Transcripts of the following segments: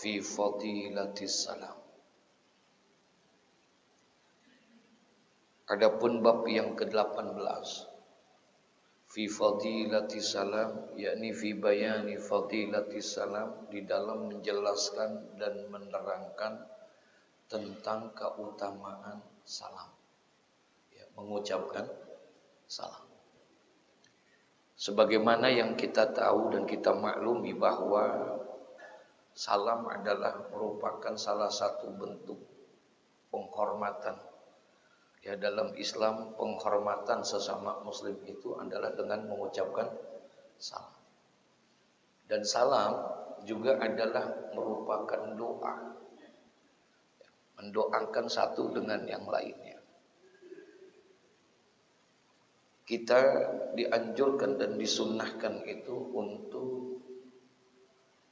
fi fadilatis salam. Adapun bab yang ke-18 fi fadilatis salam, yakni fi bayani fadilatis salam, di dalam menjelaskan dan menerangkan tentang keutamaan salam, ya, mengucapkan salam. Sebagaimana yang kita tahu dan kita maklumi bahwa salam adalah merupakan salah satu bentuk penghormatan. Ya, dalam Islam penghormatan sesama muslim itu adalah dengan mengucapkan salam. Dan salam juga adalah merupakan doa. Mendoakan satu dengan yang lainnya. Kita dianjurkan dan disunnahkan itu untuk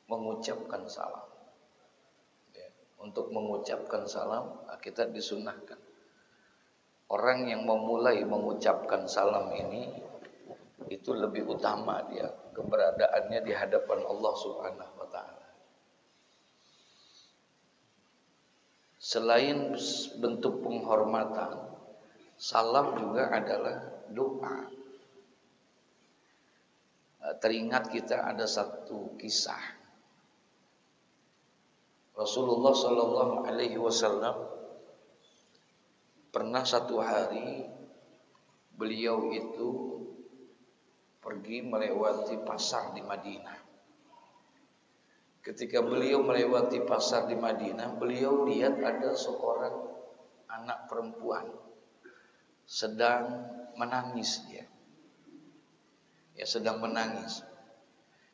mengucapkan salam. Ya, untuk mengucapkan salam kita disunnahkan. Orang yang memulai mengucapkan salam ini itu lebih utama dia keberadaannya di hadapan Allah Subhanahu wa taala. Selain bentuk penghormatan, salam juga adalah doa. Teringat kita ada satu kisah. Rasulullah sallallahu alaihi wasallam pernah satu hari beliau itu pergi melewati pasar di Madinah. Ketika beliau melewati pasar di Madinah, beliau lihat ada seorang anak perempuan sedang menangis dia. Ya, sedang menangis.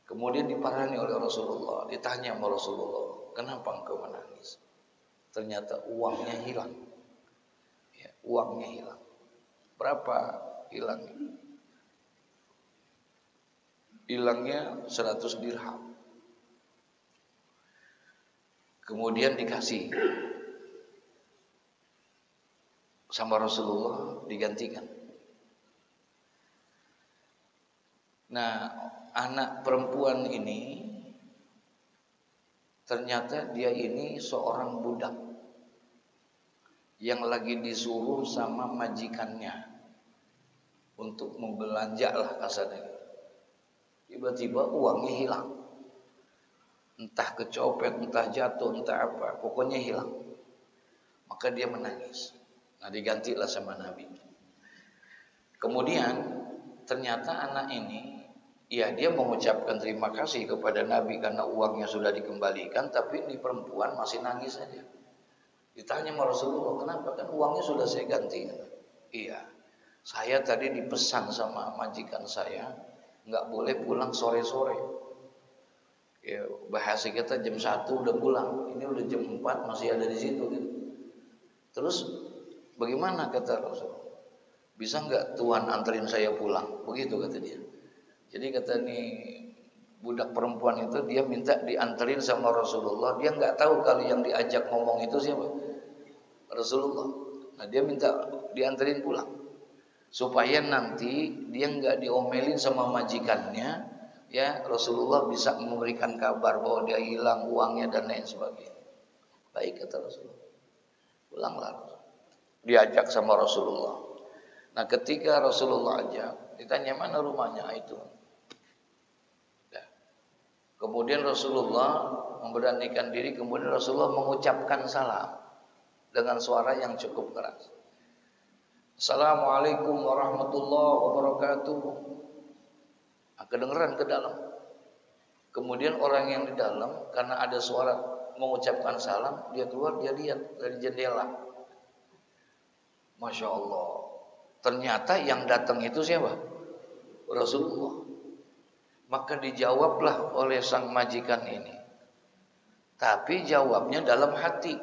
Kemudian diparani oleh Rasulullah, ditanya sama Rasulullah, "Kenapa engkau menangis?" Ternyata uangnya hilang. Uangnya hilang. Berapa hilangnya? Hilangnya 100 dirham. Kemudian dikasih sama Rasulullah, digantikan. Nah, anak perempuan ini ternyata dia ini seorang budak yang lagi disuruh sama majikannya untuk membelanja lah kasarnya. Tiba-tiba uangnya hilang. Entah kecopet, entah jatuh, entah apa, pokoknya hilang. Maka dia menangis. Nah, digantilah sama Nabi. Kemudian ternyata anak ini, ya, dia mengucapkan terima kasih kepada Nabi karena uangnya sudah dikembalikan, tapi ini perempuan masih nangis saja. Ditanya sama Rasulullah, "Kenapa? Kan uangnya sudah saya ganti." "Iya, saya tadi dipesan sama majikan saya nggak boleh pulang sore-sore. Ya, bahasa kita jam 1 udah pulang. Ini udah jam 4 masih ada di situ gitu. Terus bagaimana?" kata Rasulullah. "Bisa nggak Tuhan anterin saya pulang?" Begitu kata dia. Jadi kata nih budak perempuan itu, dia minta dianterin sama Rasulullah. Dia nggak tahu kalau yang diajak ngomong itu siapa, Rasulullah. Nah, dia minta dianterin pulang supaya nanti dia nggak diomelin sama majikannya. Ya, Rasulullah bisa memberikan kabar bahwa dia hilang uangnya dan lain sebagainya. Baik kata Rasulullah. Pulanglah. Diajak sama Rasulullah. Nah, ketika Rasulullah ajak, ditanya mana rumahnya itu. Kemudian Rasulullah memberanikan diri, kemudian Rasulullah mengucapkan salam dengan suara yang cukup keras. "Assalamualaikum warahmatullahi wabarakatuh." Kedengeran ke dalam. Kemudian orang yang di dalam, karena ada suara mengucapkan salam, dia keluar, dia lihat dari jendela. Masya Allah. Ternyata yang datang itu siapa? Rasulullah. Maka dijawablah oleh sang majikan ini. Tapi jawabnya dalam hati.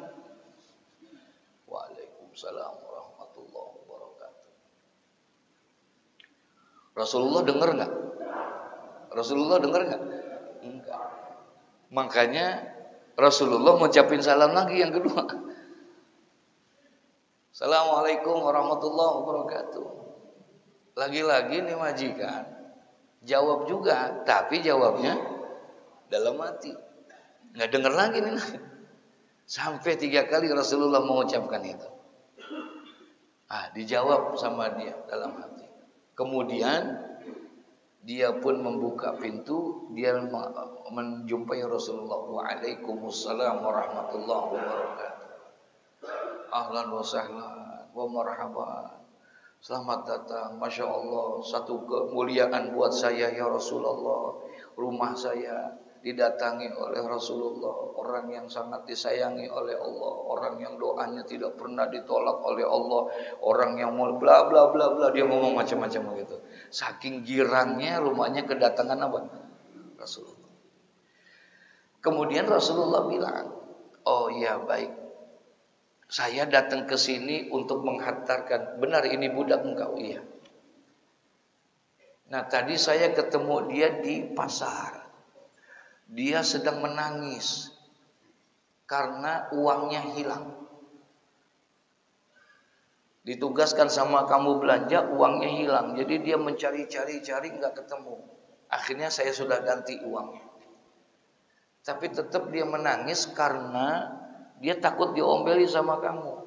Waalaikumsalam warahmatullahi wabarakatuh. Rasulullah dengar nggak? Rasulullah dengar nggak? Enggak. Makanya Rasulullah mengucapin salam lagi yang kedua. Assalamualaikum warahmatullahi wabarakatuh. Lagi-lagi nih majikan jawab juga, tapi jawabnya dalam hati. Nggak dengar lagi nih. Sampai 3 kali Rasulullah mengucapkan itu. Dijawab sama dia dalam hati. Kemudian dia pun membuka pintu, dia menjumpai Rasulullah. Waalaikumsalam warahmatullahi wabarakatuh. Ahlan wa sahlan wa marhaban. Selamat datang, Masya Allah. Satu kemuliaan buat saya ya Rasulullah. Rumah saya didatangi oleh Rasulullah, orang yang sangat disayangi oleh Allah, orang yang doanya tidak pernah ditolak oleh Allah, orang yang mau bla bla bla bla, dia ngomong macam-macam begitu. Saking girangnya rumahnya kedatangan apa? Rasulullah. Kemudian Rasulullah bilang, "Oh ya baik. Saya datang ke sini untuk menghantarkan, benar ini budak engkau?" "Iya." "Nah, tadi saya ketemu dia di pasar. Dia sedang menangis karena uangnya hilang. Ditugaskan sama kamu belanja, uangnya hilang. Jadi dia mencari-cari nggak ketemu. Akhirnya saya sudah ganti uangnya. Tapi tetap dia menangis karena dia takut diombeli sama kamu.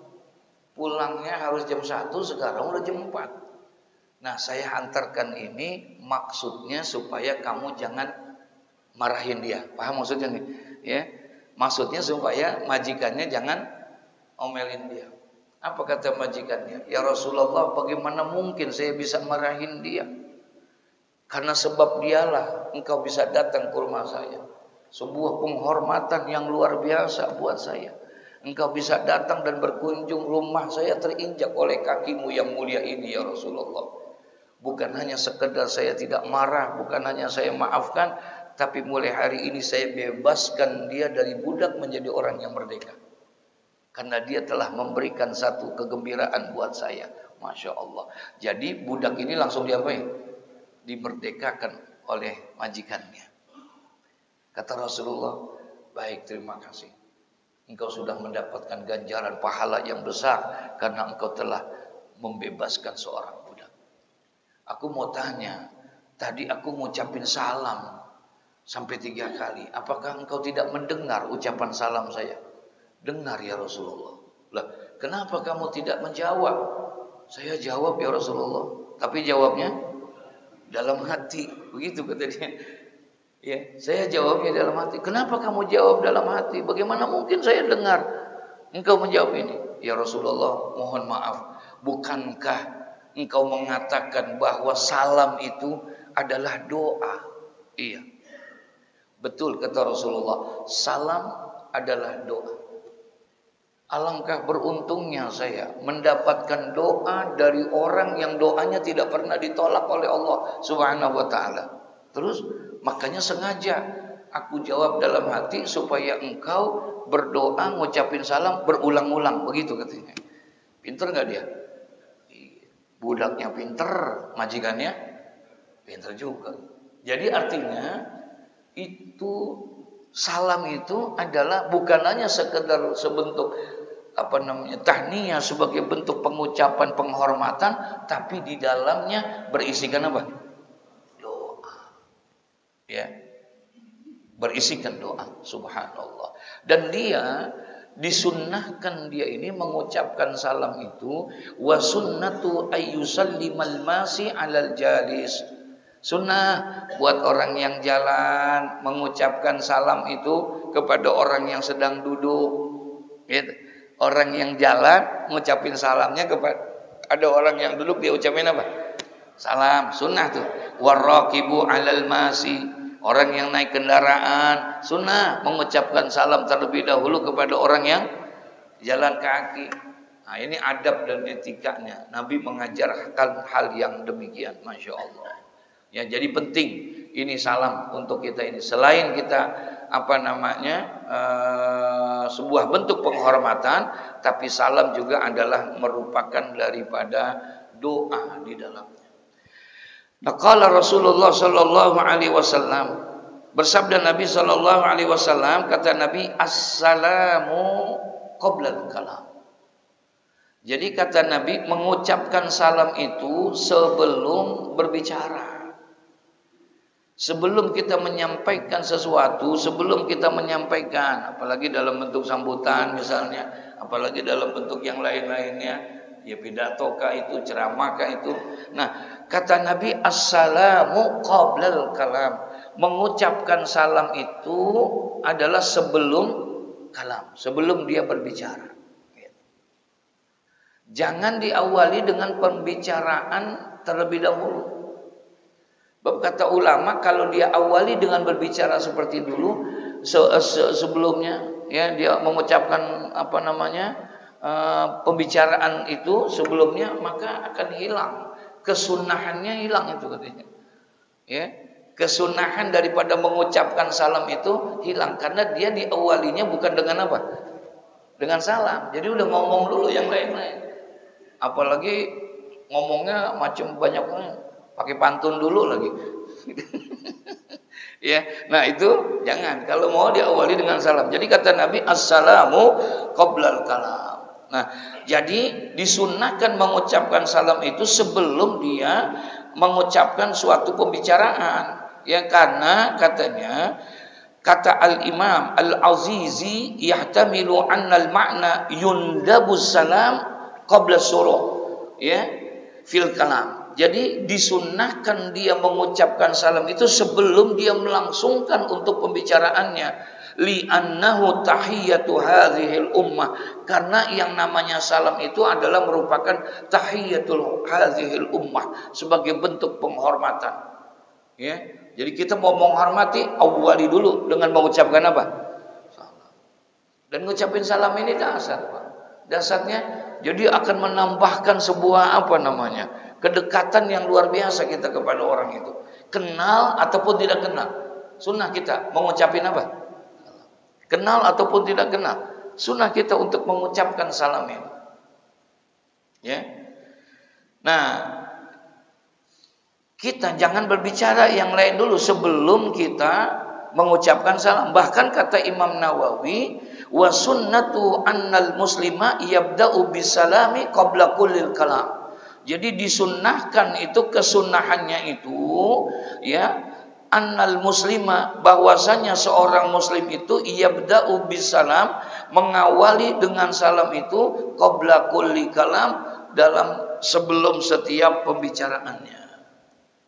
Pulangnya harus jam 1, sekarang udah jam 4. Nah, saya hantarkan ini maksudnya supaya kamu jangan marahin dia." Paham maksudnya nih? Ya. Maksudnya supaya majikannya jangan omelin dia. Apa kata majikannya? "Ya Rasulullah, bagaimana mungkin saya bisa marahin dia? Karena sebab dialah engkau bisa datang ke rumah saya. Sebuah penghormatan yang luar biasa buat saya. Engkau bisa datang dan berkunjung, rumah saya terinjak oleh kakimu yang mulia ini ya Rasulullah. Bukan hanya sekedar saya tidak marah, bukan hanya saya maafkan, tapi mulai hari ini saya bebaskan dia dari budak menjadi orang yang merdeka. Karena dia telah memberikan satu kegembiraan buat saya." Masya Allah. Jadi budak ini langsung diapain? Dimerdekakan oleh majikannya. Kata Rasulullah, "Baik, terima kasih. Engkau sudah mendapatkan ganjaran pahala yang besar karena engkau telah membebaskan seorang budak. Aku mau tanya, tadi aku ngucapin salam sampai 3 kali. Apakah engkau tidak mendengar ucapan salam saya?" "Dengar ya Rasulullah." "Lah, kenapa kamu tidak menjawab?" "Saya jawab ya Rasulullah, tapi jawabnya dalam hati." Begitu kata dia. Ya, saya jawabnya dalam hati. "Kenapa kamu jawab dalam hati? Bagaimana mungkin saya dengar engkau menjawab ini?" "Ya Rasulullah, mohon maaf. Bukankah engkau mengatakan bahwa salam itu adalah doa?" "Iya." "Betul," kata Rasulullah, "salam adalah doa. Alangkah beruntungnya saya mendapatkan doa dari orang yang doanya tidak pernah ditolak oleh Allah Subhanahu wa taala. Terus makanya sengaja aku jawab dalam hati supaya engkau berdoa, ngucapin salam berulang-ulang." Begitu katanya. Pinter enggak dia? Budaknya pinter, majikannya pinter juga. Jadi artinya itu salam itu adalah bukan hanya sekedar sebentuk tahniyah, sebagai bentuk pengucapan penghormatan, tapi di dalamnya berisikan apa? Doa. Ya. Berisikan doa, subhanallah. Dan dia disunnahkan dia ini mengucapkan salam itu, wa sunnatu ayyusallimal masi 'alal jalis. Sunnah buat orang yang jalan mengucapkan salam itu kepada orang yang sedang duduk. Gitu. Orang yang jalan mengucapin salamnya kepada ada orang yang duduk, dia ucapin apa? Salam. Sunnah tuh. Waraqibu 'alal masi. Orang yang naik kendaraan sunnah mengucapkan salam terlebih dahulu kepada orang yang jalan kaki. Nah, ini adab dan etikanya. Nabi mengajarkan hal yang demikian. Masya Allah. Ya, jadi penting ini salam untuk kita ini. Selain kita sebuah bentuk penghormatan, tapi salam juga adalah merupakan daripada doa di dalamnya. Naqala Rasulullah sallallahu alaihi wasallam, bersabda Nabi sallallahu alaihi wasallam, kata Nabi, "Assalamu qabla al-kalam." Jadi kata Nabi, mengucapkan salam itu sebelum berbicara. Sebelum kita menyampaikan sesuatu, sebelum kita menyampaikan, apalagi dalam bentuk sambutan misalnya, apalagi dalam bentuk yang lain-lainnya, ya pidatokah itu, ceramahkah itu. Nah, kata Nabi, assalamu qablal kalam. Mengucapkan salam itu adalah sebelum kalam, sebelum dia berbicara. Jangan diawali dengan pembicaraan terlebih dahulu. Kata ulama, kalau dia awali dengan berbicara seperti dulu sebelumnya, ya dia mengucapkan pembicaraan itu sebelumnya, maka akan hilang kesunahannya, hilang itu katanya. Ya, kesunahan daripada mengucapkan salam itu hilang karena dia diawalinya bukan dengan apa? Dengan salam. Jadi udah ngomong dulu yang lain-lain. Apalagi ngomongnya macam banyak, pakai pantun dulu lagi. Ya, nah itu jangan. Kalau mau diawali dengan salam. Jadi kata Nabi, assalamu qablal kalam. Nah, jadi disunnahkan mengucapkan salam itu sebelum dia mengucapkan suatu pembicaraan. Ya, karena katanya, kata Al-Imam Al-Azizi, yahtamilu anna al-ma'na yundabus salam qabla suruh, ya, fil kalam. Jadi disunnahkan dia mengucapkan salam itu sebelum dia melangsungkan untuk pembicaraannya. Li'annahu tahiyatu hadhil ummah. Karena yang namanya salam itu adalah merupakan tahiyatul hadhil ummah, sebagai bentuk penghormatan. Ya. Jadi kita mau menghormati, awali dulu dengan mengucapkan apa? Salam. Dan mengucapkan salam ini dasar, Pak. Dasarnya jadi akan menambahkan sebuah kedekatan yang luar biasa kita kepada orang itu. Kenal ataupun tidak kenal, sunnah kita mengucapin apa? Kenal ataupun tidak kenal, sunnah kita untuk mengucapkan salam ini. Ya. Nah, kita jangan berbicara yang lain dulu sebelum kita mengucapkan salam. Bahkan kata Imam Nawawi, wa sunnatu annal muslima yabda'u bisalami qabla kullil kalam. Jadi disunnahkan itu, kesunahannya itu, ya, annal muslima, bahwasanya seorang muslim itu yabda'u bisalam, mengawali dengan salam itu qabla kulli kalam, dalam sebelum setiap pembicaraannya.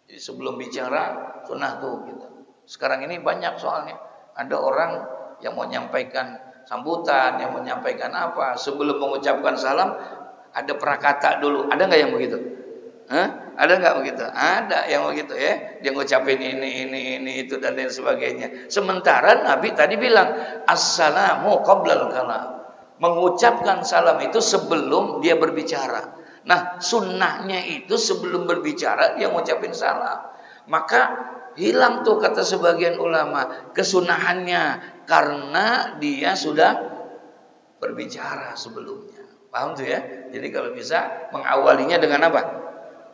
Jadi sebelum bicara sunnah tuh gitu. Sekarang ini banyak soalnya ada orang yang mau menyampaikan sambutan, yang mau menyampaikan apa, sebelum mengucapkan salam ada prakata dulu. Ada nggak yang begitu? Ada nggak begitu? Ada yang begitu, ya. Dia ngucapin ini itu dan lain sebagainya. Sementara Nabi tadi bilang assalamu qablal kalam. Mengucapkan salam itu sebelum dia berbicara. Nah, sunnahnya itu sebelum berbicara dia ngucapin salam. Maka hilang tuh kata sebagian ulama kesunahannya karena dia sudah berbicara sebelumnya. Paham tuh ya? Jadi kalau bisa mengawalinya dengan apa?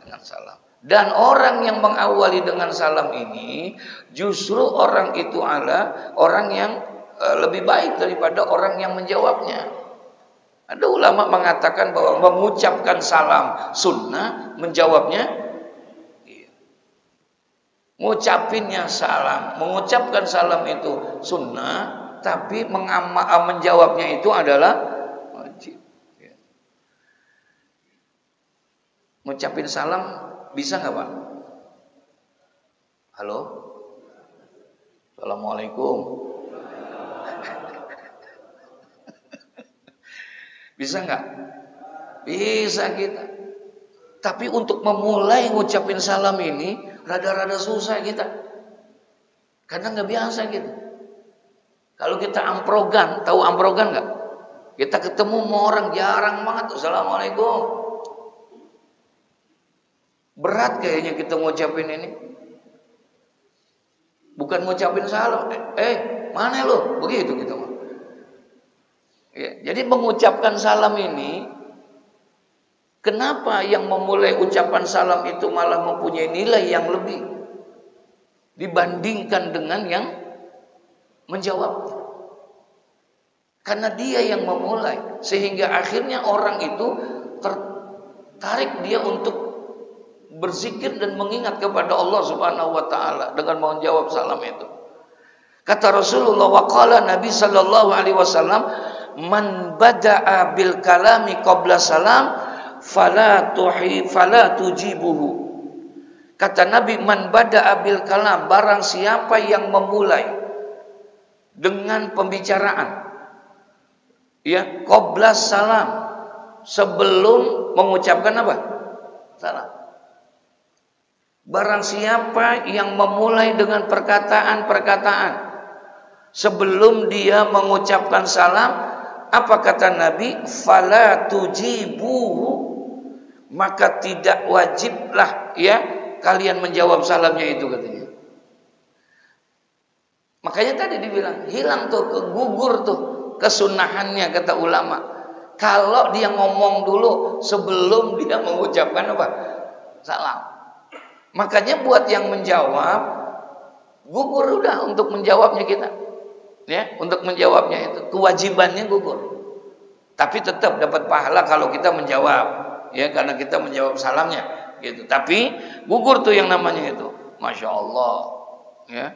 Dengan salam. Dan orang yang mengawali dengan salam ini justru orang itu adalah orang yang lebih baik daripada orang yang menjawabnya. Ada ulama mengatakan bahwa mengucapkan salam sunnah, menjawabnya mengucapkan salam itu sunnah, tapi menjawabnya itu adalah wajib. Mengucapkan salam bisa nggak, Pak? Halo, assalamualaikum. Bisa nggak? Bisa kita. Tapi untuk memulai ngucapin salam ini rada-rada susah kita. Karena nggak biasa gitu. Kalau kita amprogan, tahu amprogan nggak? Kita ketemu sama orang jarang banget, assalamualaikum. Berat kayaknya kita ngucapin ini. Bukan ngucapin salam. Mana lo? Begitu gitu. Ya, jadi mengucapkan salam ini, kenapa yang memulai ucapan salam itu malah mempunyai nilai yang lebih dibandingkan dengan yang menjawab? Karena dia yang memulai, sehingga akhirnya orang itu tertarik dia untuk berzikir dan mengingat kepada Allah Subhanahu wa taala dengan menjawab salam itu. Kata Rasulullah, waqala Nabi sallallahu alaihi wasallam, man bada'a bil kalami qabla salam fala tujibuhu. Kata Nabi, man bada'a bil kalam, barang siapa yang memulai dengan pembicaraan ya qabla salam, sebelum mengucapkan apa? Salam. Barang siapa yang memulai dengan perkataan-perkataan sebelum dia mengucapkan salam, apa kata Nabi? Fala tujibuhu, maka tidak wajiblah ya kalian menjawab salamnya itu, katanya. Makanya tadi dibilang hilang tuh, kegugur tuh kesunahannya, kata ulama. Kalau dia ngomong dulu sebelum dia mengucapkan apa? Salam. Makanya buat yang menjawab, gugur udah untuk menjawabnya kita. Ya, untuk menjawabnya itu kewajibannya gugur. Tapi tetap dapat pahala kalau kita menjawab, ya, karena kita menjawab salamnya gitu. Tapi gugur tuh yang namanya itu. Masya Allah, ya.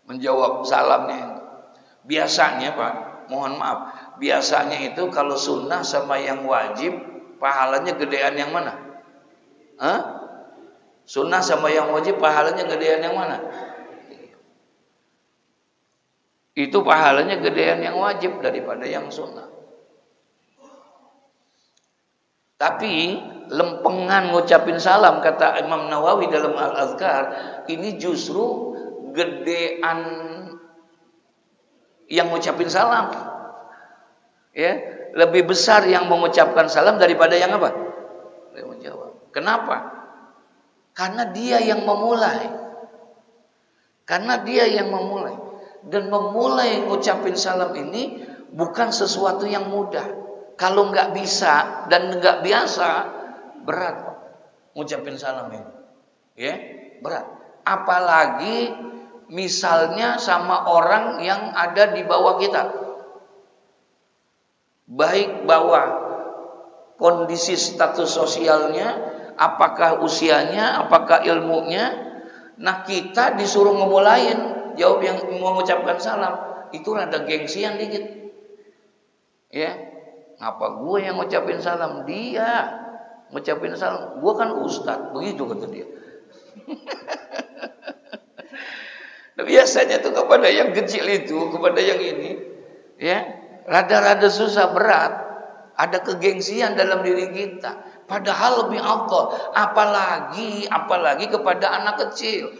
Menjawab salamnya itu. Biasanya, Pak, mohon maaf, biasanya itu kalau sunnah sama yang wajib pahalanya gedean yang mana? Hah? Sunnah sama yang wajib pahalanya gedean yang mana? Itu pahalanya gedean yang wajib daripada yang sunnah. Tapi lempengan ngucapin salam, kata Imam Nawawi dalam Al-Azkar, ini justru gedean yang ngucapin salam. Ya, lebih besar yang mengucapkan salam daripada yang apa? Yang menjawab. Kenapa? Karena dia yang memulai. Karena dia yang memulai. Dan memulai ngucapin salam ini bukan sesuatu yang mudah. Kalau nggak bisa dan nggak biasa, berat ngucapin salam ini. Ya, berat. Apalagi misalnya sama orang yang ada di bawah kita. Baik bawah kondisi status sosialnya, apakah usianya, apakah ilmunya. Nah, kita disuruh ngemulain jawab yang mengucapkan salam, itu rada gengsian dikit. Ya, ngapa gue yang ngucapin salam, dia ngucapin salam, gue kan ustadz, begitu kata dia. Nah, biasanya tuh kepada yang kecil itu, kepada yang ini, ya, rada-rada susah, berat, ada kegengsian dalam diri kita. Padahal lebih afdal, apalagi kepada anak kecil.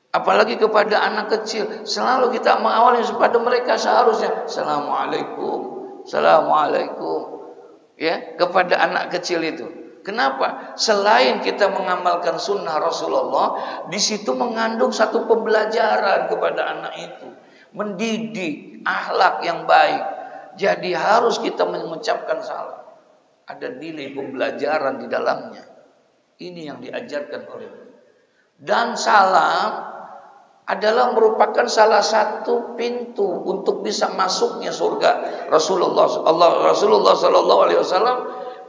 Apalagi kepada anak kecil, selalu kita mengawali kepada mereka seharusnya Assalamualaikum, Assalamualaikum. Ya, kepada anak kecil itu. Kenapa? Selain kita mengamalkan sunnah Rasulullah, di situ mengandung satu pembelajaran kepada anak itu, mendidik akhlak yang baik. Jadi harus kita mengucapkan salam. Ada nilai pembelajaran di dalamnya. Ini yang diajarkan oleh. Dan salam adalah merupakan salah satu pintu untuk bisa masuknya surga. Rasulullah Sallallahu Alaihi Wasallam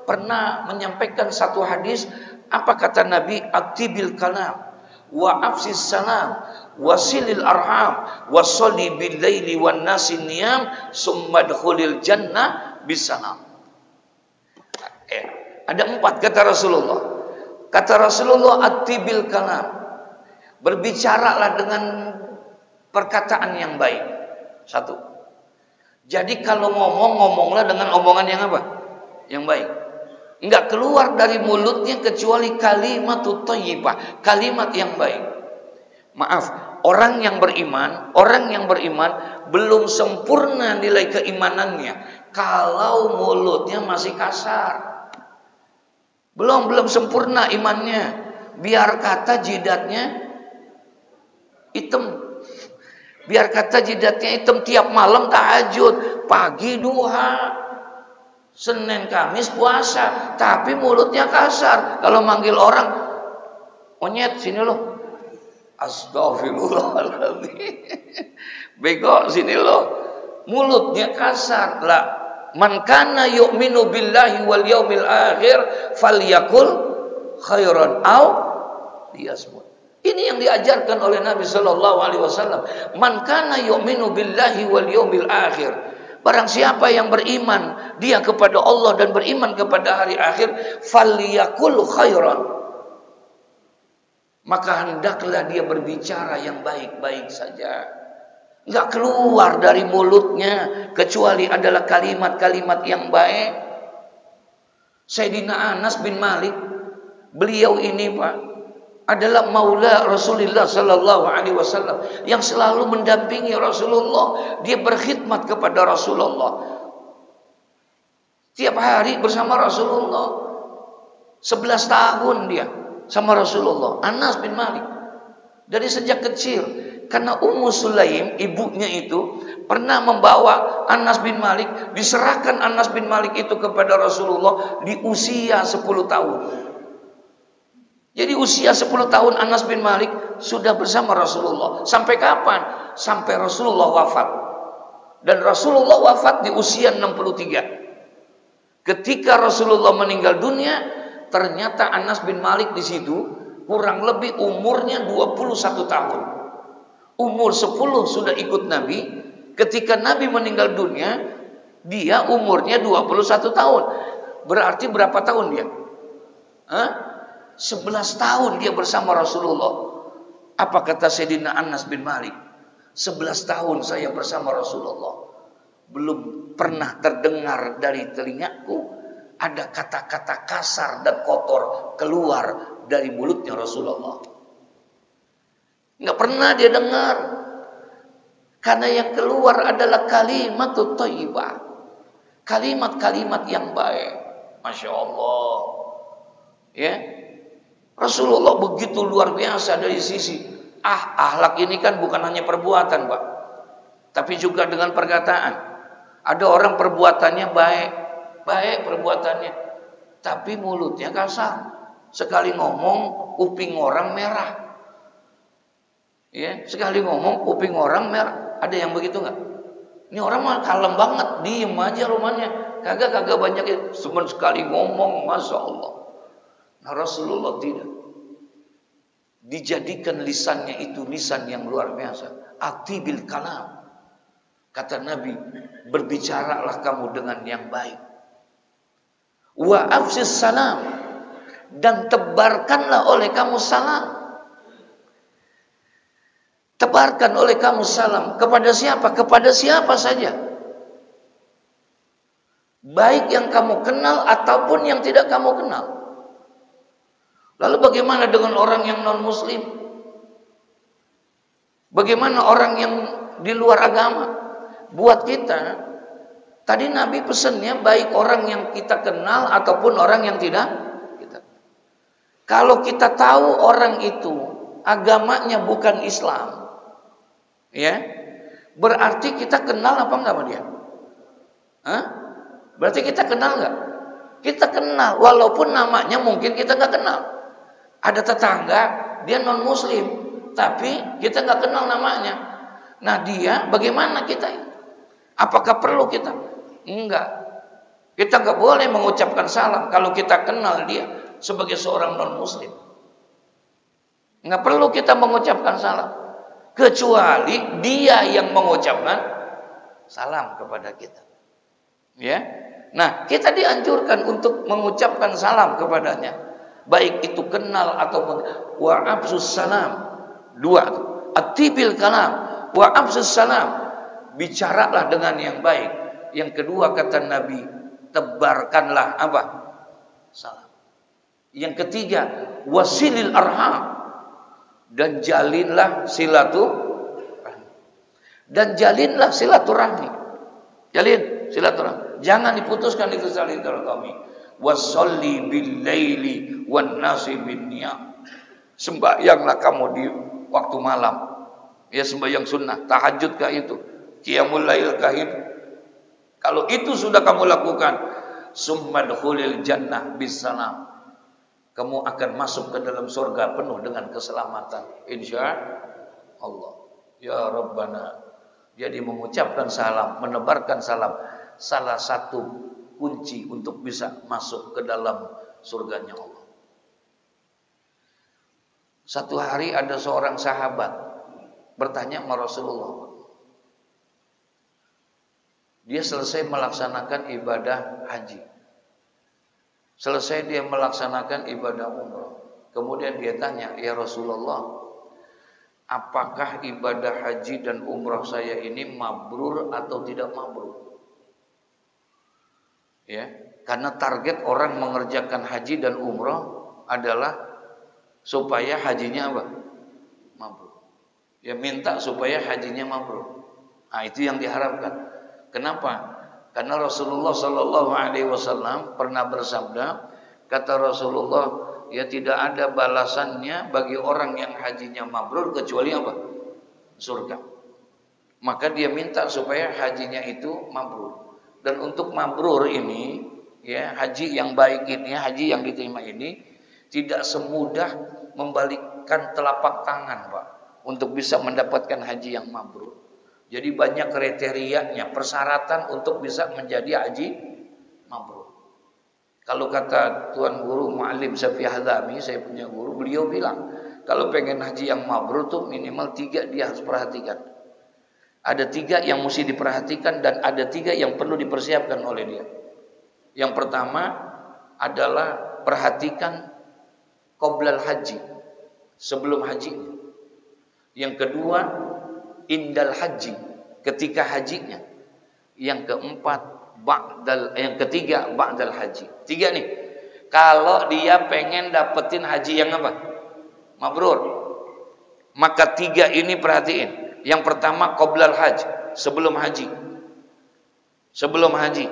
pernah menyampaikan satu hadis. Apa kata Nabi? Aktibil kalam, wa afsis salam, wasilil arham, wasolli bil laili wan nasi niyam, summa dkhulil jannah bisalam. Ada 4 kata Rasulullah. Kata Rasulullah, aktibil kalam, berbicaralah dengan perkataan yang baik. 1. Jadi kalau ngomonglah dengan omongan yang apa? Yang baik. Enggak keluar dari mulutnya kecuali kalimat thayyibah, kalimat yang baik. Maaf, orang yang beriman belum sempurna nilai keimanannya kalau mulutnya masih kasar. Belum sempurna imannya. Biar kata jidatnya hitam. Biar kata jidatnya hitam tiap malam tahajud, pagi duha, Senin Kamis puasa, tapi mulutnya kasar. Kalau manggil orang, monyet sini lo. Astagfirullahaladzim. Bego sini lo. Mulutnya kasar. Man kana yu'minu billahi wal yaumil akhir falyakul khairan aw liyasmut. Ini yang diajarkan oleh Nabi sallallahu alaihi wasallam. Man kana yu'minu billahi wal yawmil akhir. Barang siapa yang beriman dia kepada Allah dan beriman kepada hari akhir, falyakul khairan. Maka hendaklah dia berbicara yang baik-baik saja. Enggak keluar dari mulutnya kecuali adalah kalimat-kalimat yang baik. Sayyidina Anas bin Malik, beliau ini Pak adalah maula Rasulullah sallallahu alaihi wasallam yang selalu mendampingi Rasulullah. Dia berkhidmat kepada Rasulullah. Tiap hari bersama Rasulullah. 11 tahun dia sama Rasulullah. Anas bin Malik. Dari sejak kecil. Karena Ummu Sulaim, ibunya itu pernah membawa Anas bin Malik. Diserahkan Anas bin Malik itu kepada Rasulullah di usia 10 tahun. Jadi usia 10 tahun Anas bin Malik sudah bersama Rasulullah. Sampai kapan? Sampai Rasulullah wafat. Dan Rasulullah wafat di usia 63. Ketika Rasulullah meninggal dunia, ternyata Anas bin Malik di situ kurang lebih umurnya 21 tahun. Umur 10 sudah ikut Nabi. Ketika Nabi meninggal dunia, dia umurnya 21 tahun. Berarti berapa tahun dia? 11 tahun dia bersama Rasulullah. Apa kata Sayyidina Anas bin Malik? 11 tahun saya bersama Rasulullah. Belum pernah terdengar dari telingaku ada kata-kata kasar dan kotor keluar dari mulutnya Rasulullah. Enggak pernah dia dengar. Karena yang keluar adalah kalimat thayyibah. Kalimat-kalimat yang baik. Masya Allah. Ya. Rasulullah begitu luar biasa dari sisi akhlak ini kan bukan hanya perbuatan, Pak. Tapi juga dengan perkataan. Ada orang perbuatannya baik perbuatannya, tapi mulutnya kasar. Sekali ngomong kuping orang merah. Ya, sekali ngomong kuping orang merah. Ada yang begitu enggak? Ini orang mah kalem banget, diem aja rumahnya. Kagak banyak, cuma sekali ngomong, Masya Allah. Nah Rasulullah tidak. Dijadikan lisannya itu lisan yang luar biasa. Atibil kalam. Kata Nabi, berbicaralah kamu dengan yang baik. Wa afsis salam. Dan tebarkanlah oleh kamu salam. Tebarkan oleh kamu salam. Kepada siapa? Kepada siapa saja. Baik yang kamu kenal ataupun yang tidak kamu kenal. Lalu bagaimana dengan orang yang non-muslim? Bagaimana orang yang di luar agama? Buat kita, tadi Nabi pesannya baik orang yang kita kenal ataupun orang yang tidak kita. Kalau kita tahu orang itu agamanya bukan Islam, ya, berarti kita kenal apa enggak sama dia? Berarti kita kenal enggak? Kita kenal, walaupun namanya mungkin kita enggak kenal. Ada tetangga, dia non muslim, tapi kita nggak kenal namanya. Nah dia, bagaimana kita? Apakah perlu kita? Enggak. Kita nggak boleh mengucapkan salam kalau kita kenal dia sebagai seorang non muslim. Nggak perlu kita mengucapkan salam, kecuali dia yang mengucapkan salam kepada kita. Ya. Nah kita dianjurkan untuk mengucapkan salam kepadanya. Baik itu kenal ataupun wa absus salam. Dua, atibil kalam wa absus salam. Bicaralah dengan yang baik. Yang kedua kata Nabi, tebarkanlah apa? Salam. Yang ketiga, wasilil arham. Dan jalinlah silaturahmi. Dan jalinlah silaturahmi. Jalin silaturahmi. Jangan diputuskan itu silaturahmi. Wasolli bil laili wan nasi bin niyam. Sembahyanglah kamu di waktu malam. Ya sembahyang sunnah, tahajud kah itu? Qiyamul lail kah itu? Kalau itu sudah kamu lakukan, summadkhulil jannah bisalam. Kamu akan masuk ke dalam surga penuh dengan keselamatan, insya Allah. Ya Rabbana. Jadi mengucapkan salam, menebarkan salam, salah satu kunci untuk bisa masuk ke dalam surganya Allah. Satu hari ada seorang sahabat bertanya sama Rasulullah. Dia selesai melaksanakan ibadah haji. Selesai dia melaksanakan ibadah umrah. Kemudian dia tanya, "Ya Rasulullah, apakah ibadah haji dan umrah saya ini mabrur atau tidak mabrur?" Ya, karena target orang mengerjakan haji dan umrah adalah supaya hajinya apa? Mabrur. Ya, minta supaya hajinya mabrur. Nah, itu yang diharapkan. Kenapa? Karena Rasulullah Shallallahu Alaihi Wasallam pernah bersabda, kata Rasulullah, ya tidak ada balasannya bagi orang yang hajinya mabrur kecuali apa? Surga. Maka dia minta supaya hajinya itu mabrur. Dan untuk mabrur ini, ya haji yang baik ini, haji yang diterima ini, tidak semudah membalikkan telapak tangan, Pak, untuk bisa mendapatkan haji yang mabrur. Jadi banyak kriterianya, persyaratan untuk bisa menjadi haji mabrur. Kalau kata Tuan Guru Mu'allim Syafi'i Hadami, saya punya guru, beliau bilang, kalau pengen haji yang mabrur tuh minimal 3 dia harus perhatikan. Ada 3 yang mesti diperhatikan dan ada 3 yang perlu dipersiapkan oleh dia. Yang pertama adalah perhatikan qoblal haji, sebelum hajinya. Yang kedua, indal haji, ketika hajinya. Yang keempat, yang ketiga, ba'dal haji. 3 nih. Kalau dia pengen dapetin haji yang apa? Mabrur. Maka 3 ini perhatiin. Yang pertama, qoblal haji, sebelum haji. Sebelum haji.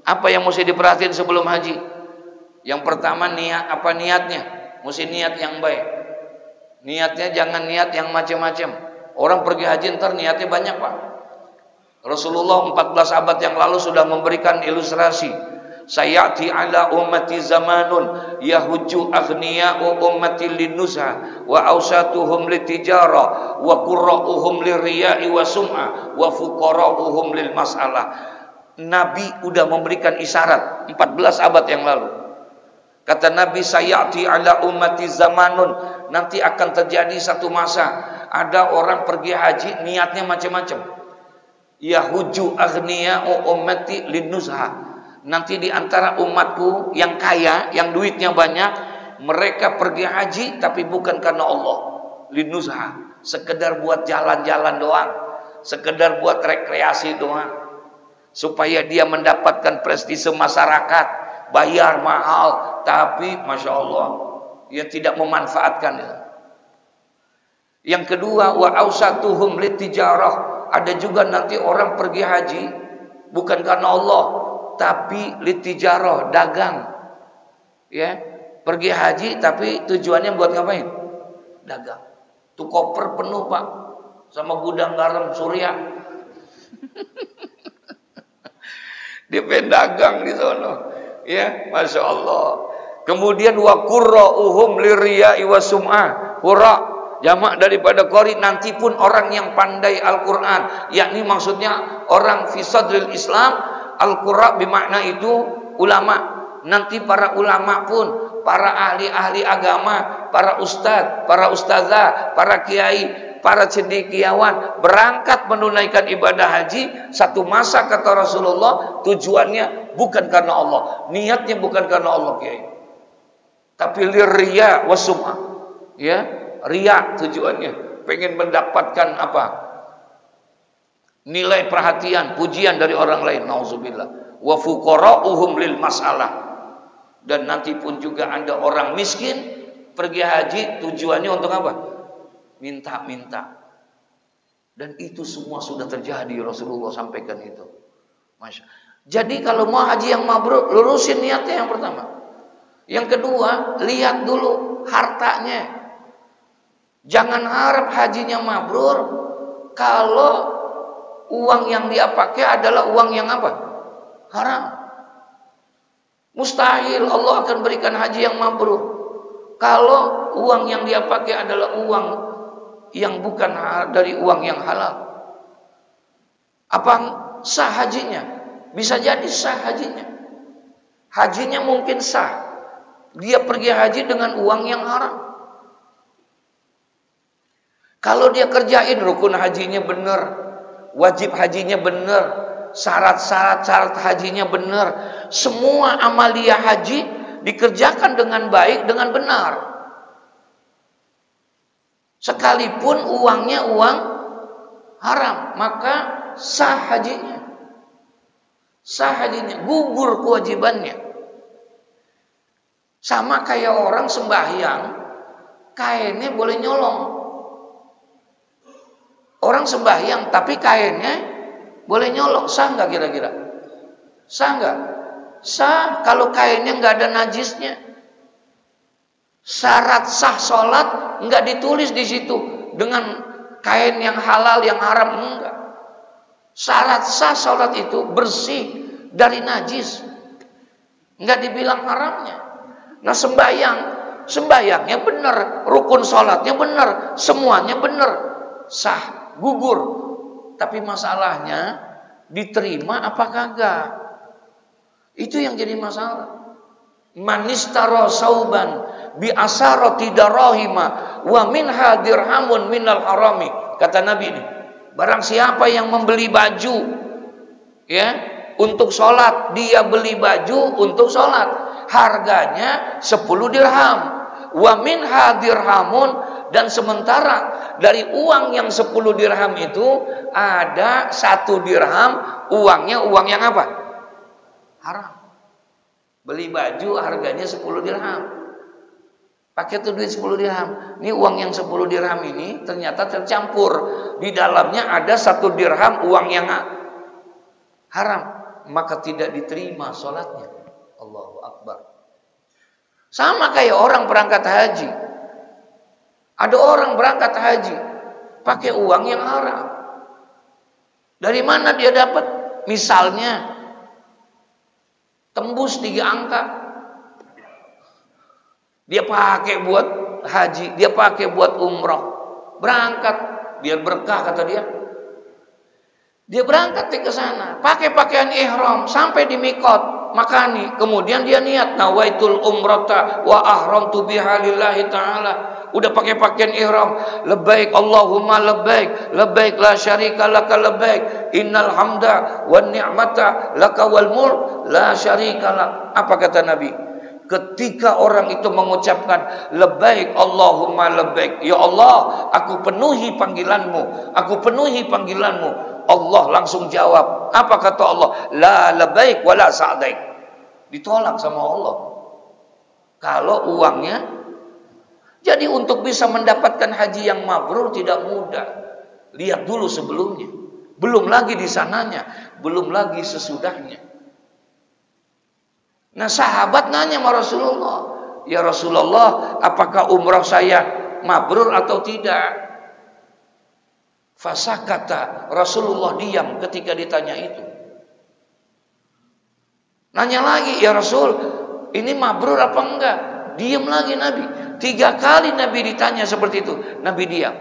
Apa yang mesti diperhatiin sebelum haji? Yang pertama, niat. Apa niatnya? Mesti niat yang baik. Niatnya jangan niat yang macam-macam. Orang pergi haji ntar niatnya banyak, Pak. Rasulullah 14 abad yang lalu sudah memberikan ilustrasi. Sayati ala ummati zamanun yahujju aghniya'u ummati linnusha wa awsatuhum litijara wa qurra'uhum lirriya'i wa sum'a wa fuqara'uhum lil mas'alah. Nabi udah memberikan isyarat 14 abad yang lalu. Kata Nabi, sayati ala ummati zamanun, nanti akan terjadi satu masa ada orang pergi haji niatnya macam-macam. Yahuju aghniya'u ummati linnuzha. Nanti di antara umatku yang kaya, yang duitnya banyak, mereka pergi haji tapi bukan karena Allah. Linnuzha, sekedar buat jalan-jalan doang, sekedar buat rekreasi doang. Supaya dia mendapatkan prestise masyarakat, bayar mahal, tapi Masya Allah, dia tidak memanfaatkan itu. Yang kedua, wa ausatuhum litijarah. Ada juga nanti orang pergi haji bukan karena Allah, tapi litijarah, dagang. Ya, pergi haji tapi tujuannya buat ngapain? Dagang. Tuh koper penuh, Pak, sama gudang garam Surya. Dia pengen dagang di sono. Ya, Masya Allah. Kemudian wa qurra'uhum lirriya'i wa sum'ah. Qurra' jamak daripada qari, nanti pun orang yang pandai Al-Quran, yakni maksudnya orang fi sadril Islam. Al-Qurra bermakna itu ulama. Nanti para ulama pun, para ahli-ahli agama, para ustadz, para ustazah, para kiai, para cendekiawan berangkat menunaikan ibadah haji. Satu masa kata Rasulullah, tujuannya bukan karena Allah, niatnya bukan karena Allah, kiai, tapi lirriya wasum'ah. Ya, riya tujuannya, pengen mendapatkan apa? Nilai perhatian, pujian dari orang lain. Nauzubillah. Wa fuqara'uhum lil mas'alah. Dan nanti pun juga ada orang miskin pergi haji tujuannya untuk apa? Minta-minta. Dan itu semua sudah terjadi, Rasulullah sampaikan itu. Masya. Jadi kalau mau haji yang mabrur, lurusin niatnya yang pertama. Yang kedua, lihat dulu hartanya. Jangan harap hajinya mabrur kalau uang yang dia pakai adalah uang yang apa? Haram. Mustahil Allah akan berikan haji yang mabrur kalau uang yang dia pakai adalah uang yang bukan dari uang yang halal. Apa sah hajinya? Bisa jadi sah hajinya. Hajinya mungkin sah. Dia pergi haji dengan uang yang haram. Kalau dia kerjain rukun hajinya benar, wajib hajinya benar, syarat hajinya benar, semua amaliyah haji dikerjakan dengan baik, dengan benar. Sekalipun uangnya uang haram, maka sah hajinya. Sah hajinya, gugur kewajibannya. Sama kayak orang sembahyang, kainnya boleh nyolong. Orang sembahyang tapi kainnya boleh nyolong, sah nggak kira-kira? Sah nggak? Sah kalau kainnya nggak ada najisnya. Syarat sah sholat nggak ditulis di situ dengan kain yang halal yang haram, enggak. Syarat sah sholat itu bersih dari najis, nggak dibilang haramnya. Nah sembahyangnya benar, rukun sholatnya benar, semuanya benar, sah, gugur. Tapi masalahnya diterima apa kagak? Itu yang jadi masalah. Manistara sauban bi asarati darahima wa minha dirhamun minal harami. Kata Nabi ini, barang siapa yang membeli baju ya untuk sholat, dia beli baju untuk sholat, harganya 10 dirham. Wa minha dirhamun, dan sementara dari uang yang 10 dirham itu ada 1 dirham uangnya uang yang apa? Haram. Beli baju harganya 10 dirham. Pakai tuh duit 10 dirham. Ini uang yang 10 dirham ini ternyata tercampur. Di dalamnya ada 1 dirham uang yang haram. Maka tidak diterima sholatnya. Allahu Akbar. Sama kayak orang berangkat haji. Ada orang berangkat haji pakai uang yang haram. Dari mana dia dapat? Misalnya tembus 3 angka. Dia pakai buat haji, dia pakai buat umroh. Berangkat, biar berkah kata dia. Dia berangkat ke sana, pakai pakaian ihram sampai di mikot, makani. Kemudian dia niat nawaitul umrata wa ahramtu biha lillahi ta'ala. Udah pakai pakaian ihram, labbaik Allahumma labbaik, labbaik la syarika laka labbaik, innal hamda wan ni'mata laka wal mulk la syarika lak. Apa kata Nabi? Ketika orang itu mengucapkan labbaik Allahumma labbaik, ya Allah, aku penuhi panggilanmu, aku penuhi panggilanmu, Allah langsung jawab. Apa kata Allah? La labbaik wala sa'daik. Ditolak sama Allah. Kalau uangnya. Jadi untuk bisa mendapatkan haji yang mabrur tidak mudah. Lihat dulu sebelumnya. Belum lagi di sananya, belum lagi sesudahnya. Nah, sahabat nanya sama Rasulullah, "Ya Rasulullah, apakah umrah saya mabrur atau tidak?" Fasakata, Rasulullah diam ketika ditanya itu. Nanya lagi, "Ya Rasul, ini mabrur apa enggak?" Diam lagi Nabi. 3 kali Nabi ditanya seperti itu, Nabi diam.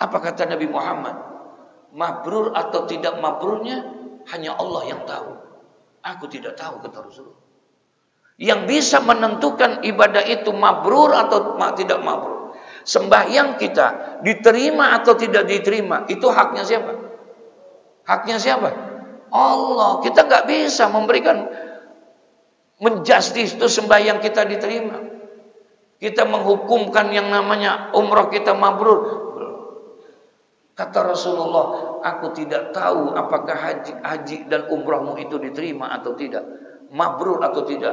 Apa kata Nabi Muhammad? Mabrur atau tidak mabrurnya hanya Allah yang tahu. Aku tidak tahu, kata Rasulullah. Yang bisa menentukan ibadah itu mabrur atau tidak mabrur, sembahyang kita diterima atau tidak diterima, itu haknya siapa? Haknya siapa? Allah. Kita nggak bisa memberikan menjustis itu sembahyang kita diterima. Kita menghukumkan yang namanya umrah kita mabrur. Kata Rasulullah, aku tidak tahu apakah haji dan umrahmu itu diterima atau tidak, mabrur atau tidak,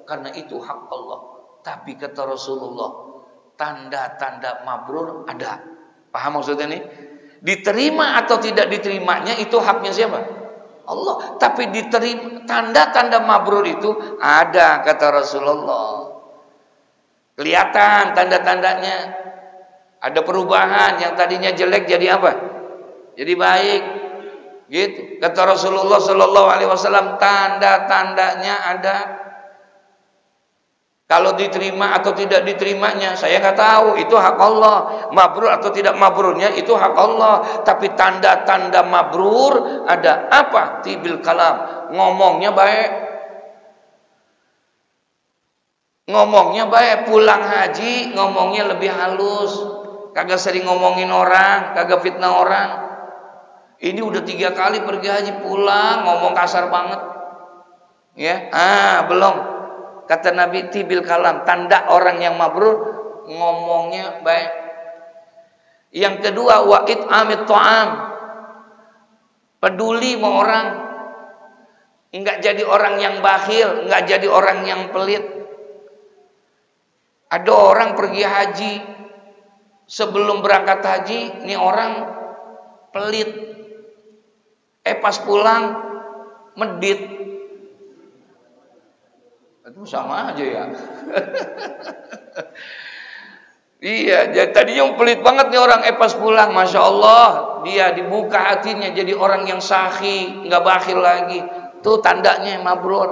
karena itu hak Allah. Tapi kata Rasulullah, tanda-tanda mabrur ada. Paham maksudnya nih? Diterima atau tidak diterimanya itu haknya siapa? Allah. Tapi diterima, tanda-tanda mabrur itu ada, kata Rasulullah. Kelihatan tanda-tandanya. Ada perubahan, yang tadinya jelek jadi apa? Jadi baik. Gitu. Kata Rasulullah sallallahu alaihi wasallam, tanda-tandanya ada. Kalau diterima atau tidak diterimanya, saya nggak tahu. Itu hak Allah. Mabrur atau tidak mabrurnya itu hak Allah. Tapi tanda-tanda mabrur ada apa? Tibil kalam. Ngomongnya baik. Ngomongnya baik. Pulang haji ngomongnya lebih halus. kagak sering ngomongin orang, kagak fitnah orang. Ini udah 3 kali pergi haji pulang ngomong kasar banget. Ya, belum. Kata Nabi tibil kalam, tanda orang yang mabrur ngomongnya baik. Yang kedua wa it'amit ta'am. Peduli sama orang. Enggak jadi orang yang bakhil, enggak jadi orang yang pelit. Ada orang pergi haji, sebelum berangkat haji, ini orang pelit. Pas pulang medit. Itu sama aja ya. Iya, jadi tadinya pelit banget nih orang, pas pulang, masya Allah, dia dibuka hatinya jadi orang yang sakhi, nggak bakhil lagi. Tuh tandanya mabrur.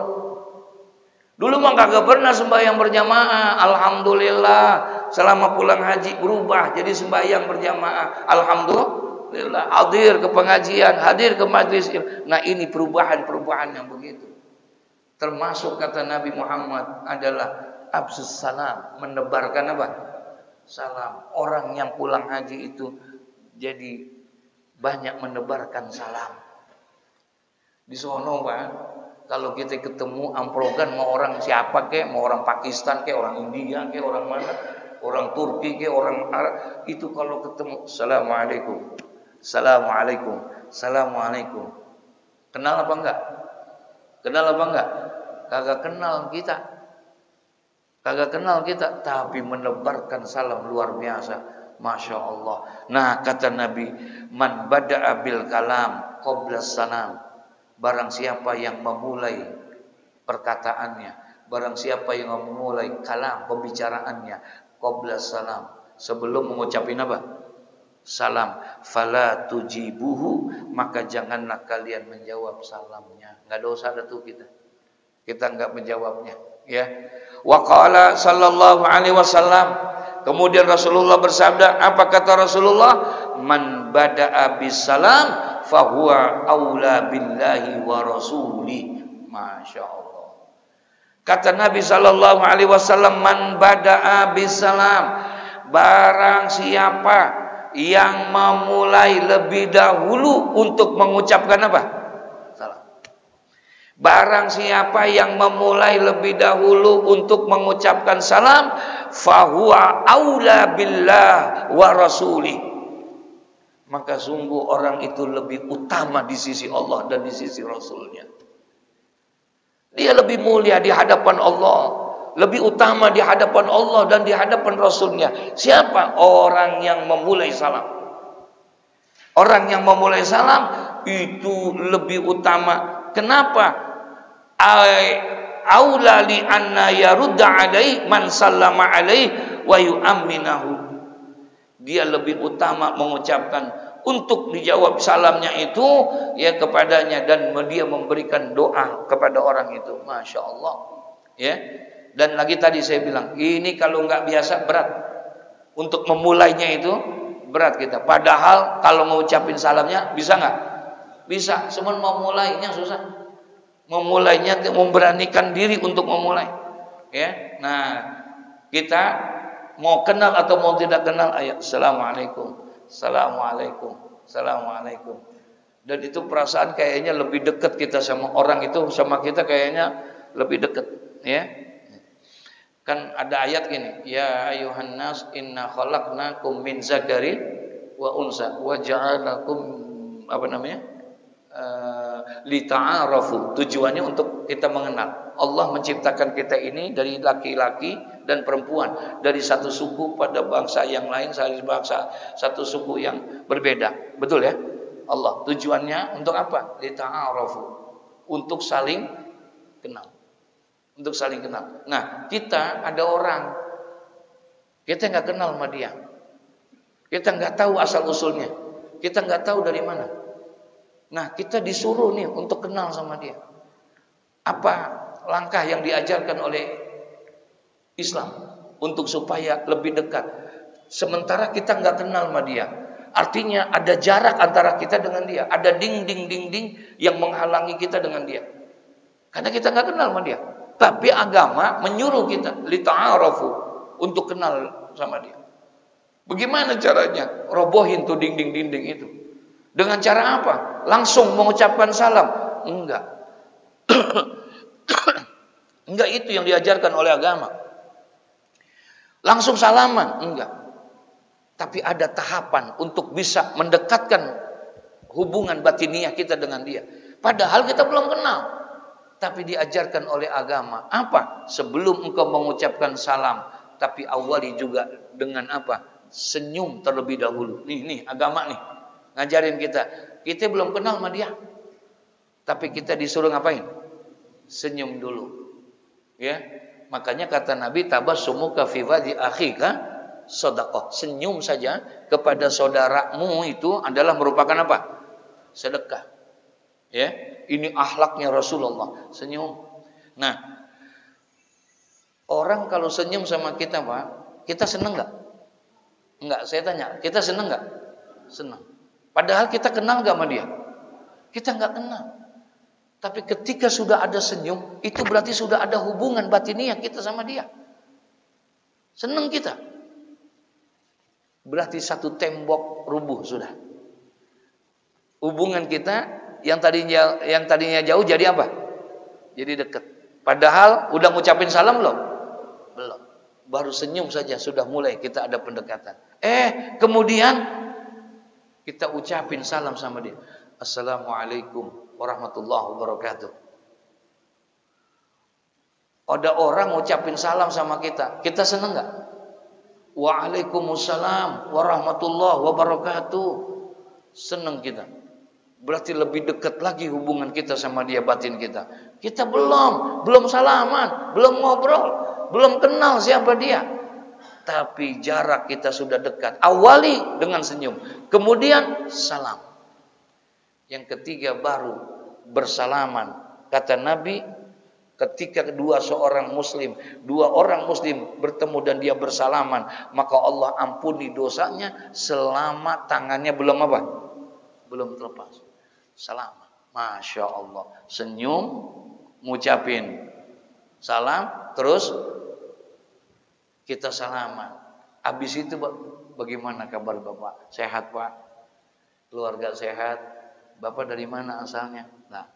Dulu mah kagak pernah sembahyang berjamaah, alhamdulillah. Selama pulang haji berubah jadi sembahyang berjamaah, alhamdulillah. Hadir ke pengajian, hadir ke majlis. Nah ini perubahan-perubahan yang begitu. Termasuk kata Nabi Muhammad adalah absus salam, menebarkan apa? Salam. Orang yang pulang haji itu jadi banyak menebarkan salam. Di sono Pak, kalau kita ketemu amprogan mau orang siapa kek, mau orang Pakistan kek, orang India kek, orang mana, orang Turki kek, orang Arab, itu kalau ketemu assalamualaikum, assalamualaikum, assalamualaikum. Kenal apa enggak? Kenal apa enggak? Kagak kenal kita. Kagak kenal kita, tapi menebarkan salam luar biasa. Masya Allah. Nah kata Nabi, man bada'a bil kalam qabla salam. Barang siapa yang memulai perkataannya, barang siapa yang memulai kalam pembicaraannya qabla salam, sebelum mengucapin apa? Salam, fala tujibuhu, maka janganlah kalian menjawab salamnya. Enggak dosa ada tuh kita enggak menjawabnya, ya. Wa qala sallallahu alaihi wasallam, kemudian Rasulullah bersabda, apa kata Rasulullah? Man bada'a bisalam fahuwa aula billahi wa rasuli. Masya Allah. Kata Nabi sallallahu alaihi wasallam, man bada'a bisalam, barang siapa yang memulai lebih dahulu untuk mengucapkan apa? Salam. Barang siapa yang memulai lebih dahulu untuk mengucapkan salam, fahuwa aula billah wa rasuli. Maka sungguh orang itu lebih utama di sisi Allah dan di sisi Rasulnya. Dia lebih mulia di hadapan Allah, lebih utama di hadapan Allah dan di hadapan Rasulnya. Siapa? Orang yang memulai salam. Orang yang memulai salam itu lebih utama. Kenapa? Aula li anna yarudda alai man sallama alaihi wa yu'amminahu. Dia lebih utama mengucapkan untuk dijawab salamnya itu ya kepadanya, dan dia memberikan doa kepada orang itu. Masya Allah, ya. Dan lagi tadi saya bilang, ini kalau nggak biasa berat untuk memulainya, itu berat kita. Padahal kalau mengucapin salamnya bisa nggak? Bisa. Cuma mau mulainya susah. Memulainya, memberanikan diri untuk memulai, ya. Nah kita mau kenal atau mau tidak kenal, ayat assalamualaikum, assalamualaikum, assalamualaikum. Dan itu perasaan kayaknya lebih dekat kita sama orang itu, sama kita kayaknya lebih dekat, ya. Kan ada ayat gini, ya ayuhan nas inna khalaqnakum min zakarin wa unsa wa ja'alnakum apa namanya? Lita'arafu. Tujuannya untuk kita mengenal. Allah menciptakan kita ini dari laki-laki dan perempuan, dari satu suku pada bangsa yang lain, satu suku yang berbeda. Betul ya? Allah tujuannya untuk apa? Lita'arafu. Untuk saling kenal. Untuk saling kenal. Nah, kita ada orang kita nggak kenal sama dia. Kita nggak tahu asal usulnya. Kita nggak tahu dari mana. Nah, kita disuruh nih untuk kenal sama dia. Apa langkah yang diajarkan oleh Islam untuk supaya lebih dekat? Sementara kita nggak kenal sama dia. Artinya ada jarak antara kita dengan dia. Ada ding yang menghalangi kita dengan dia. Karena kita nggak kenal sama dia. Tapi agama menyuruh kita lita'arafu, untuk kenal sama dia. Bagaimana caranya? Robohin tuh dinding-dinding itu. Dengan cara apa? Langsung mengucapkan salam? Enggak. Enggak, itu yang diajarkan oleh agama. Langsung salaman? Enggak. Tapi ada tahapan untuk bisa mendekatkan hubungan batiniah kita dengan dia. Padahal kita belum kenal. Tapi diajarkan oleh agama. Apa? Sebelum engkau mengucapkan salam, tapi awali juga dengan apa? Senyum terlebih dahulu. Nih agama nih ngajarin kita. Kita belum kenal sama dia, tapi kita disuruh ngapain? Senyum dulu. Ya, makanya kata Nabi, tabassumuka fi wajhi akhika shadaqah. Senyum saja kepada saudaramu itu adalah merupakan apa? Sedekah. Ya, ini akhlaknya Rasulullah, senyum. Nah, orang kalau senyum sama kita, Pak, kita seneng nggak? Enggak, saya tanya, kita senang enggak? Senang. Padahal kita kenal enggak sama dia? Kita enggak kenal. Tapi ketika sudah ada senyum, itu berarti sudah ada hubungan batiniah kita sama dia. Senang kita. Berarti satu tembok rubuh sudah. Hubungan kita yang tadinya jauh jadi apa? Jadi dekat. Padahal udah ngucapin salam belum? Belum. Baru senyum saja sudah mulai kita ada pendekatan. Kemudian kita ucapin salam sama dia. Assalamualaikum warahmatullahi wabarakatuh. Ada orang ucapin salam sama kita. Kita seneng gak? Waalaikumsalam warahmatullahi wabarakatuh. Seneng kita. Berarti lebih dekat lagi hubungan kita sama dia, batin kita. Kita belum salaman, belum ngobrol, belum kenal siapa dia. Tapi jarak kita sudah dekat. Awali dengan senyum, kemudian salam. Yang ketiga baru bersalaman. Kata Nabi, ketika dua orang muslim bertemu dan dia bersalaman, maka Allah ampuni dosanya selama tangannya belum apa? Belum terlepas. Salam. Masya Allah. Senyum, ngucapin salam, terus kita salaman. Habis itu bagaimana kabar Bapak? Sehat Pak? Keluarga sehat? Bapak dari mana asalnya? Nah,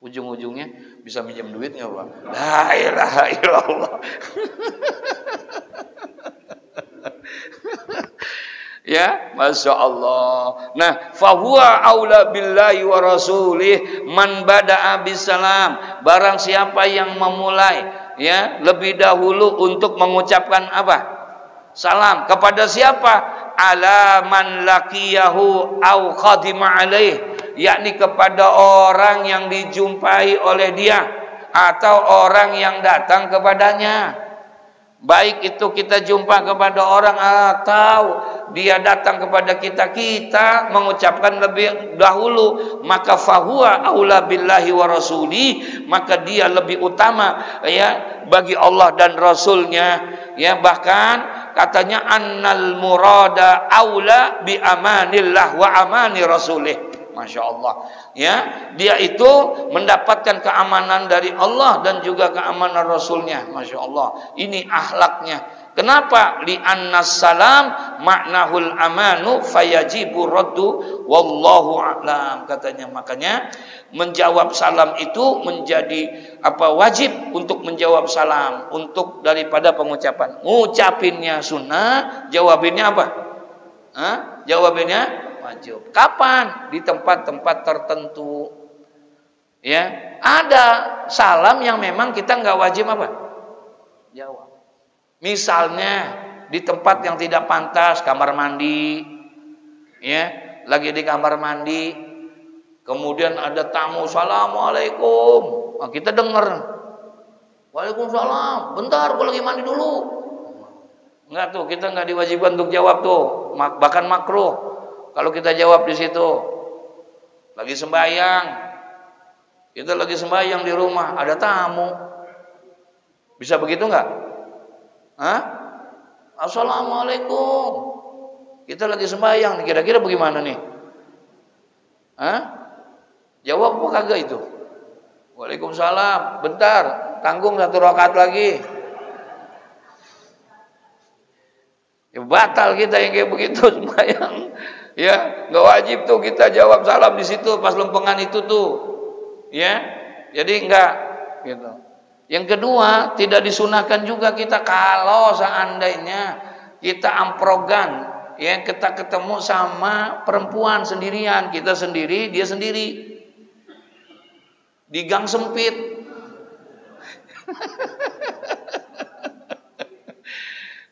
ujung-ujungnya bisa minjem duit nggak Pak? La ilaha illallah. Ya, Masya Allah. Nah, fahuwa aula billahi wa rasulih man bada'a bisalam. Barang siapa yang memulai ya lebih dahulu untuk mengucapkan apa? Salam kepada siapa? Ala man laqiyahu au qadima alaih, yakni kepada orang yang dijumpai oleh dia atau orang yang datang kepadanya. Baik itu kita jumpa kepada orang atau dia datang kepada kita, kita mengucapkan lebih dahulu, maka fahuwa aula billahi wa rasuli, maka dia lebih utama ya bagi Allah dan Rasulnya. Ya, bahkan katanya annal murada aula bi amanillah wa amani rasulih. Masya Allah. Ya, dia itu mendapatkan keamanan dari Allah dan juga keamanan Rasulnya. Masya Allah. Ini akhlaknya. Kenapa? Li'annas salam maknahul amanu fayajibu raddu wallahu a'lam, katanya. Makanya menjawab salam itu menjadi wajib untuk menjawab salam, untuk daripada pengucapan. Ngucapinnya sunnah, jawabinnya apa? Jawabinnya wajib. Kapan? Di tempat-tempat tertentu. Ya, ada salam yang memang kita nggak wajib apa? Jawab. Misalnya di tempat yang tidak pantas, kamar mandi, ya, lagi di kamar mandi, kemudian ada tamu, assalamualaikum, nah, kita dengar, waalaikumsalam, bentar, gue lagi mandi dulu. Enggak tuh, kita nggak diwajibkan untuk jawab tuh, bahkan makruh kalau kita jawab di situ. Lagi sembahyang, kita lagi sembahyang di rumah, ada tamu, bisa begitu nggak? Assalamualaikum. Kita lagi sembahyang, kira-kira bagaimana nih? Jawab apa kagak itu? Waalaikumsalam. Bentar, tanggung 1 rakaat lagi. Ya Batal kita yang kayak begitu sembahyang. Ya, nggak wajib tuh kita jawab salam di situ pas lempengan itu tuh. Ya. Jadi enggak gitu. Yang kedua, tidak disunahkan juga kita kalau seandainya kita amprogan, ya kita ketemu sama perempuan sendirian, kita sendiri, dia sendiri. Di gang sempit.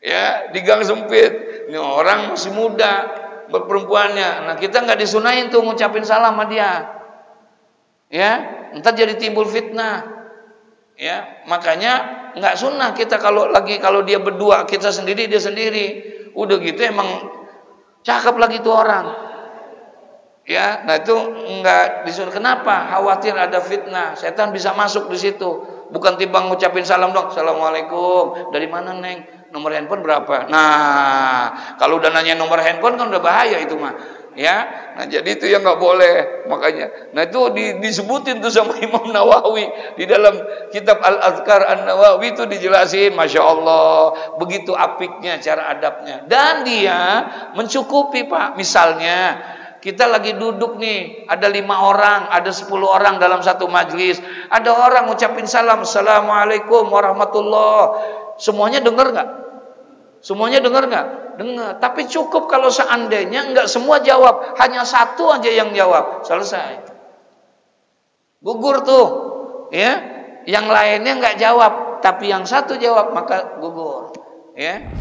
Ya, di gang sempit. Ini orang masih muda, perempuannya. Nah, kita nggak disunahin tuh ngucapin salam sama dia. Ya, entar jadi timbul fitnah. Ya, makanya nggak sunnah kita kalau dia berdua, kita sendiri, dia sendiri. Udah gitu emang cakep lagi tuh orang. Ya, nah itu nggak disuruh. Kenapa? Khawatir ada fitnah. Setan bisa masuk di situ. Bukan timbang ngucapin salam dong. Assalamualaikum. Dari mana neng? Nomor handphone berapa? Nah, kalau udah nanya nomor handphone kan udah bahaya itu mah. Ya, nah jadi itu yang nggak boleh. Makanya, nah itu disebutin tuh sama Imam Nawawi di dalam kitab Al-Azkar An-Nawawi itu dijelasin, masya Allah, begitu apiknya cara adabnya. Dan dia mencukupi Pak. Misalnya kita lagi duduk nih, ada 5 orang, ada 10 orang dalam satu majlis. Ada orang ngucapin salam, Assalamualaikum warahmatullah. Semuanya dengar nggak? Semuanya dengar nggak? Dengar. Tapi cukup kalau seandainya nggak semua jawab, hanya satu aja yang jawab, selesai. Gugur tuh, ya. Yang lainnya nggak jawab, tapi yang satu jawab maka gugur, ya.